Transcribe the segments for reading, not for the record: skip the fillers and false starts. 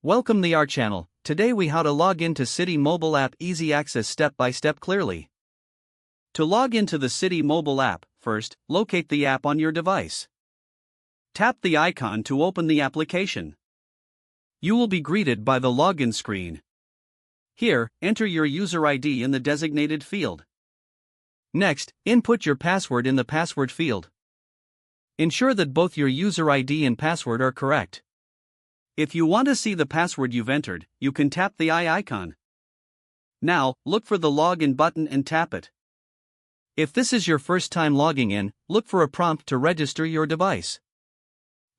Welcome to our channel. Today we how to log into Citi mobile app easy access step by step clearly. To log into the Citi mobile app, first, locate the app on your device. Tap the icon to open the application. You will be greeted by the login screen. Here, enter your user ID in the designated field. Next, input your password in the password field. Ensure that both your user ID and password are correct. If you want to see the password you've entered, you can tap the eye icon. Now, look for the login button and tap it. If this is your first time logging in, look for a prompt to register your device.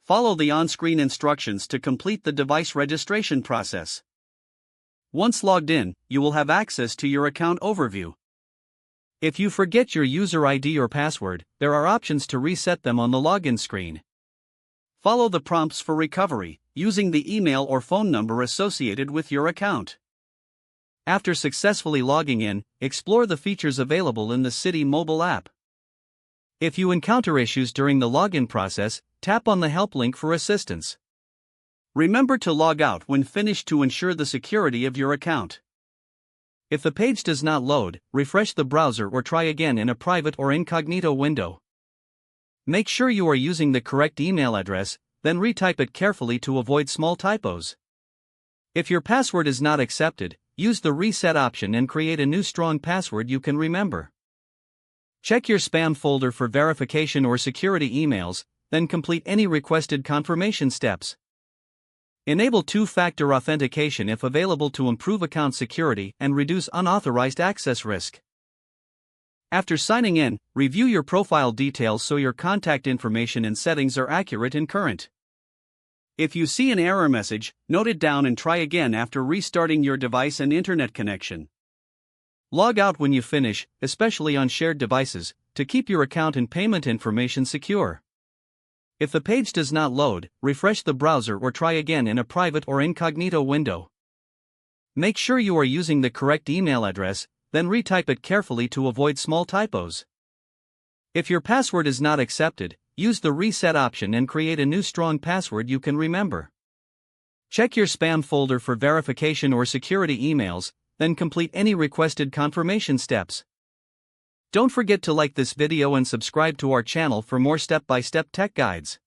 Follow the on-screen instructions to complete the device registration process. Once logged in, you will have access to your account overview. If you forget your user ID or password, there are options to reset them on the login screen. Follow the prompts for recovery, using the email or phone number associated with your account. After successfully logging in, explore the features available in the Citi mobile app. If you encounter issues during the login process, tap on the help link for assistance. Remember to log out when finished to ensure the security of your account. If the page does not load, refresh the browser or try again in a private or incognito window. Make sure you are using the correct email address, then retype it carefully to avoid small typos. If your password is not accepted, use the reset option and create a new strong password you can remember. Check your spam folder for verification or security emails, then complete any requested confirmation steps. Enable two-factor authentication if available to improve account security and reduce unauthorized access risk. After signing in, review your profile details so your contact information and settings are accurate and current. If you see an error message, note it down and try again after restarting your device and internet connection. Log out when you finish, especially on shared devices, to keep your account and payment information secure. If the page does not load, refresh the browser or try again in a private or incognito window. Make sure you are using the correct email address, then retype it carefully to avoid small typos. If your password is not accepted, use the reset option and create a new strong password you can remember. Check your spam folder for verification or security emails, then complete any requested confirmation steps. Don't forget to like this video and subscribe to our channel for more step-by-step tech guides.